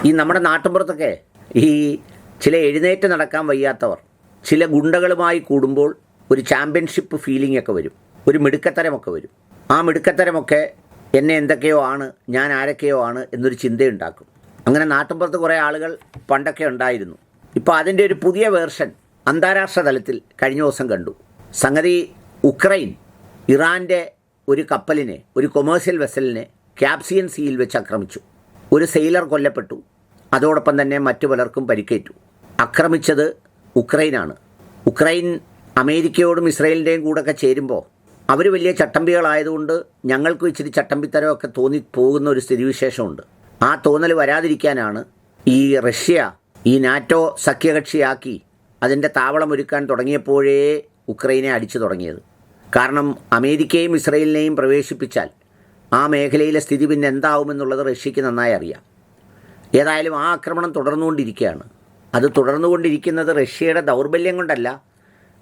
ഈ നമ്മുടെ നാട്ടിൻപുറത്തൊക്കെ ഈ ചില എഴുന്നേറ്റ് നടക്കാൻ വയ്യാത്തവർ ചില ഗുണ്ടകളുമായി കൂടുമ്പോൾ ഒരു ചാമ്പ്യൻഷിപ്പ് ഫീലിംഗ് ഒക്കെ വരും, ഒരു മിടുക്കത്തരമൊക്കെ വരും. ആ മിടുക്കത്തരമൊക്കെ എന്നെ എന്തൊക്കെയോ ആണ്, ഞാൻ ആരൊക്കെയോ ആണ് എന്നൊരു ചിന്തയുണ്ടാക്കും. അങ്ങനെ നാട്ടിൻപുറത്ത് കുറേ ആളുകൾ പണ്ടൊക്കെ ഉണ്ടായിരുന്നു. ഇപ്പോൾ അതിൻ്റെ ഒരു പുതിയ വേർഷൻ അന്താരാഷ്ട്ര തലത്തിൽ കഴിഞ്ഞ ദിവസം കണ്ടു. സംഗതി ഉക്രൈൻ ഇറാൻ്റെ ഒരു കപ്പലിനെ, ഒരു കൊമേഴ്സ്യൽ വെസലിനെ ക്യാപ്സിയൻ സീയിൽ വെച്ച് ആക്രമിച്ചു. ഒരു സെയിലർ കൊല്ലപ്പെട്ടു, അതോടൊപ്പം തന്നെ മറ്റു പലർക്കും പരിക്കേറ്റു. ആക്രമിച്ചത് ഉക്രൈനാണ്. ഉക്രൈൻ അമേരിക്കയോടും ഇസ്രയേലിൻ്റെയും കൂടെയൊക്കെ ചേരുമ്പോൾ അവർ വലിയ ചട്ടമ്പികളായതുകൊണ്ട് ഞങ്ങൾക്കും ഇച്ചിരി ചട്ടമ്പിത്തരമൊക്കെ തോന്നിപ്പോകുന്ന ഒരു സ്ഥിതിവിശേഷമുണ്ട്. ആ തോന്നൽ വരാതിരിക്കാനാണ് ഈ റഷ്യ ഈ നാറ്റോ സഖ്യകക്ഷിയാക്കി അതിൻ്റെ താവളമൊരുക്കാൻ തുടങ്ങിയപ്പോഴേ ഉക്രൈനെ അടിച്ചു തുടങ്ങിയത്. കാരണം അമേരിക്കയും ഇസ്രയേലിനെയും പ്രവേശിപ്പിച്ചാൽ ആ മേഖലയിലെ സ്ഥിതി പിന്നെ എന്താവുമെന്നുള്ളത് റഷ്യക്ക് നന്നായി അറിയാം. ഏതായാലും ആ ആക്രമണം തുടർന്നുകൊണ്ടിരിക്കുകയാണ്. അത് തുടർന്നുകൊണ്ടിരിക്കുന്നത് റഷ്യയുടെ ദൗർബല്യം കൊണ്ടല്ല,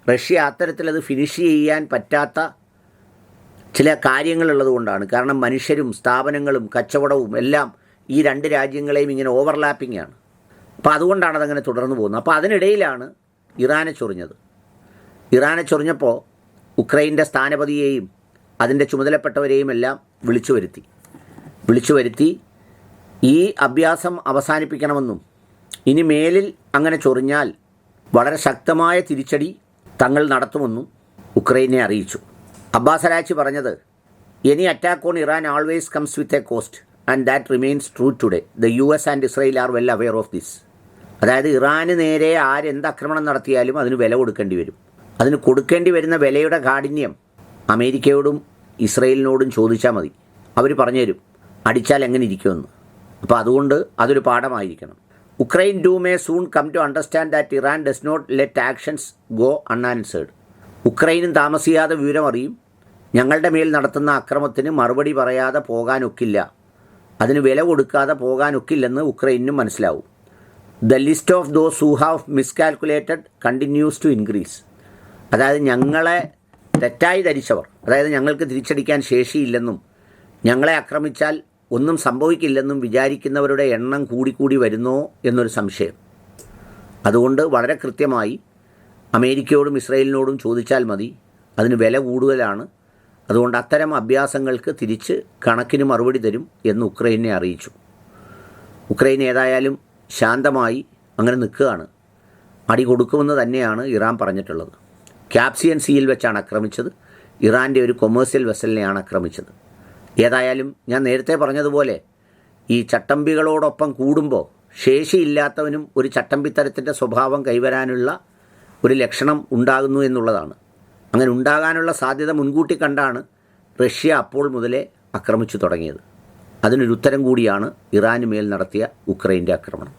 റഷ്യ അത്തരത്തിലത് ഫിനിഷ് ചെയ്യാൻ പറ്റാത്ത ചില കാര്യങ്ങളുള്ളത് കൊണ്ടാണ്. കാരണം മനുഷ്യരും സ്ഥാപനങ്ങളും കച്ചവടവും എല്ലാം ഈ രണ്ട് രാജ്യങ്ങളെയും ഇങ്ങനെ ഓവർലാപ്പിംഗ് ആണ്. അപ്പോൾ അതുകൊണ്ടാണ് അതങ്ങനെ തുടർന്നു പോകുന്നത്. അപ്പോൾ അതിനിടയിലാണ് ഇറാനെ ചൊറിഞ്ഞത്. ഇറാനെ ചൊറിഞ്ഞപ്പോൾ ഉക്രൈൻ്റെ സ്ഥാനപതിയെയും അതിൻ്റെ ചുമതലപ്പെട്ടവരെയും എല്ലാം വിളിച്ചു വരുത്തി ഈ അഭ്യാസം അവസാനിപ്പിക്കണമെന്നും ഇനി മേലിൽ അങ്ങനെ ചൊറിഞ്ഞാൽ വളരെ ശക്തമായ തിരിച്ചടി തങ്ങൾ നടത്തുമെന്നും ഉക്രൈനെ അറിയിച്ചു. അബ്ബാസ് അരാച്ചി പറഞ്ഞത്, any attack on Iran always comes with a cost and that remains true today. The US and Israel are well aware of this. അതായത് ഇറാന് നേരെ ആരെന്ത് ആക്രമണം നടത്തിയാലും അതിന് വില കൊടുക്കേണ്ടി വരും. അതിന് കൊടുക്കേണ്ടി വരുന്ന വിലയുടെ കാഠിന്യം അമേരിക്കയോടും ഇസ്രയേലിനോടും ചോദിച്ചാൽ മതി, അവർ പറഞ്ഞുതരും അടിച്ചാൽ എങ്ങനെ ഇരിക്കുമെന്ന്. അപ്പോൾ അതുകൊണ്ട് അതൊരു പാഠമായിരിക്കണം. Ukraine do may soon come to understand that Iran does not let actions go unanswered. ഉക്രൈനും താമസിയാതെ വിവരമറിയും, ഞങ്ങളുടെ മേൽ നടത്തുന്ന അക്രമത്തിന് മറുപടി പറയാതെ പോകാനൊക്കില്ല, അതിന് വില കൊടുക്കാതെ പോകാനൊക്കില്ലെന്ന് ഉക്രൈനും മനസ്സിലാവും. The list of those who have miscalculated continues to increase. അതായത് ഞങ്ങളെ തെറ്റായി ധരിച്ചവർ, അതായത് ഞങ്ങൾക്ക് തിരിച്ചടിക്കാൻ ശേഷിയില്ലെന്നും ഞങ്ങളെ ആക്രമിച്ചാൽ ഒന്നും സംഭവിക്കില്ലെന്നും വിചാരിക്കുന്നവരുടെ എണ്ണം കൂടിക്കൂടി വരുന്നോ എന്നൊരു സംശയം. അതുകൊണ്ട് വളരെ കൃത്യമായി അമേരിക്കയോടും ഇസ്രയേലിനോടും ചോദിച്ചാൽ മതി, അതിന് വില കൂടുതലാണ്. അതുകൊണ്ട് അത്തരം അഭ്യാസങ്ങൾക്ക് തിരിച്ച് കണക്കിന് മറുപടി തരും എന്ന് ഉക്രൈനെ അറിയിച്ചു. ഉക്രൈൻ ഏതായാലും ശാന്തമായി അങ്ങനെ നിൽക്കുകയാണ്. അടി കൊടുക്കുമെന്ന് തന്നെയാണ് ഇറാൻ പറഞ്ഞിട്ടുള്ളത്. ക്യാപ്സിയൻ സീയിൽ വെച്ചാണ് ആക്രമിച്ചത്. ഇറാൻ്റെ ഒരു കൊമേഴ്സ്യൽ വെസലിനെയാണ് ആക്രമിച്ചത്. ഏതായാലും ഞാൻ നേരത്തെ പറഞ്ഞതുപോലെ ഈ ചട്ടമ്പികളോടൊപ്പം കൂടുമ്പോൾ ശേഷിയില്ലാത്തവനും ഒരു ചട്ടമ്പിത്തരത്തിൻ്റെ സ്വഭാവം കൈവരാനുള്ള ഒരു ലക്ഷണം ഉണ്ടാകുന്നു എന്നുള്ളതാണ്. അങ്ങനെ ഉണ്ടാകാനുള്ള സാധ്യത മുൻകൂട്ടി കണ്ടാണ് റഷ്യ അപ്പോൾ മുതലേ ആക്രമിച്ചു തുടങ്ങിയത്. അതിനൊരു ഉത്തരം കൂടിയാണ് ഇറാന് മേൽ നടത്തിയ ഉക്രൈൻ്റെ ആക്രമണം.